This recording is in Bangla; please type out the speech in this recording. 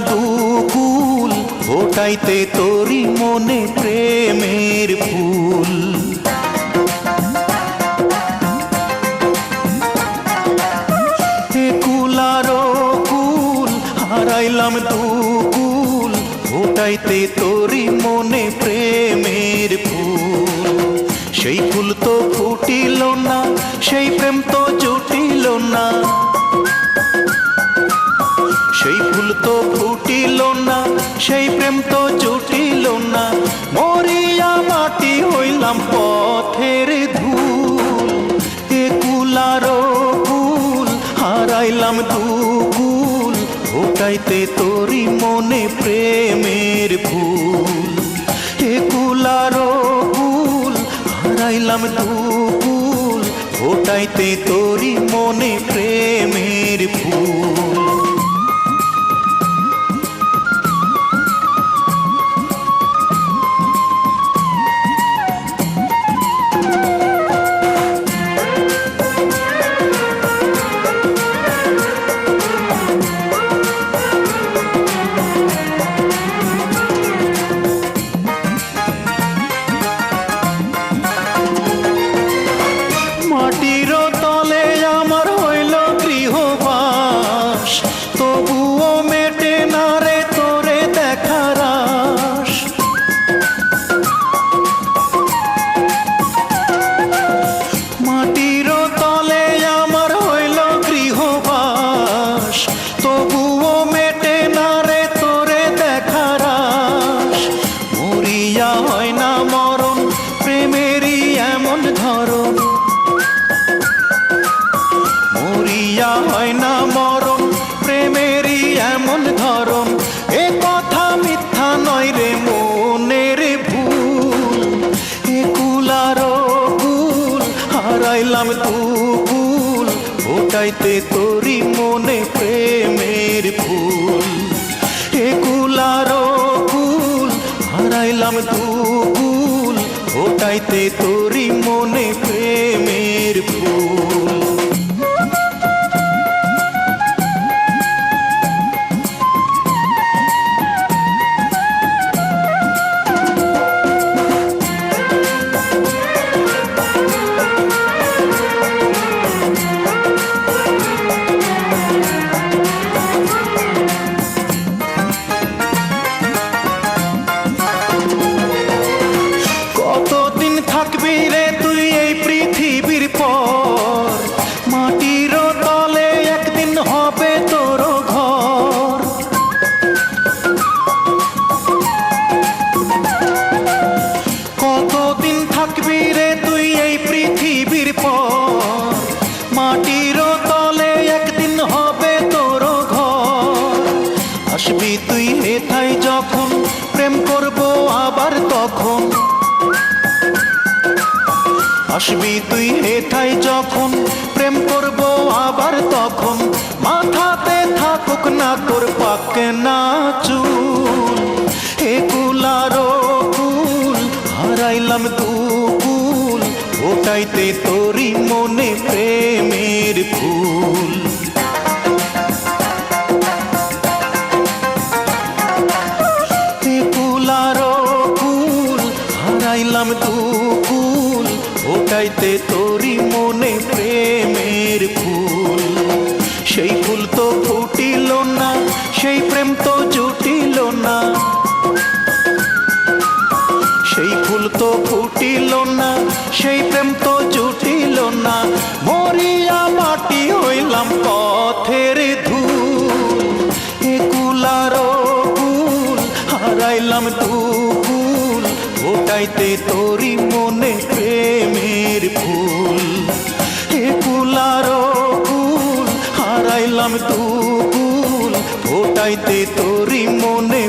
দুকুল ফোটাইতে তোরি মনে প্রেমের ফুল। একুল আর কুল হারাইলাম দুকুল ফোটাইতে তোরি মনে প্রেমের ফুল। সেই ফুল তো ফুটিল না, সেই প্রেম তো জুটিল না, সেই ফুল তো ফুটিল না, সেই প্রেম তো জুটিল না। মরিয়া মাটি হইলাম পথের ধুল। একুল আর কুল হারাইলাম দুকুল ফোটাইতে তোরি মনে প্রেমের ফুল। একুল আর কুল হারাইলাম দুকুল ফোটাইতে তোরি মনে প্রেমের ফুল। মাটির তলে আমার হইল গৃহবাস, তবুও মেটে না রে তোরে দেখার আশ। মাটির তলে আমার হইল গৃহবাস, তবুও মেটে না রে তোরে দেখার আশ। মরিয়া হয় না মরণ প্রেমেরই এমন ধরন, মরিয়া হয় না মরণ প্রেমেরই এমন ধরন। এ কথা মিথ্যা নয় রে মনের ভুল। একুল আর কুল হারাইলাম দুকুল ফোটাইতে তোরি মনে প্রেমের ফুল। একুল আর কুল হারাইলাম দুকুল ফোটাইতে তোরি মনে প্রেমের ফুল। কতদিন থাকবি রে তুই এই পৃথিবীর পর, মাটির তলে একদিন হবে তোর ঘর। কতদিন থাকবি রে তুই এই পৃথিবীর পর, মাটির তলে একদিন হবে তোর ঘর। আসবি তুই হেথায় যখন প্রেম করবো আবার তখন, আসবি তুই হেথায় যখন প্রেম করবো আবার তখন। মাথাতে থাকুক না তোর পাকে না চুল। একুল আর কুল হারাইলাম দুকুল ফোটাইতে তোরি মনে প্রেমের ফুল। একুল আর কুল হারাইলাম দুকুল ফোটাইতে তোরি মনে প্রেমের ফুল। সেই ফুল তো ফুটিল না, সেই প্রেম তো জুটিল না, সেই ফুল তো ফুটিল না, সেই প্রেম তো জুটিল না। মরিয়া মাটি হইলাম পথের ধুল। একুল আর কুল হারাইলাম দুকুল ফোটাইতে তোরি মনে প্রেমের ফুল। একুল আর কুল হারাইলাম দুকুল ফোটাইতে তোরি মনে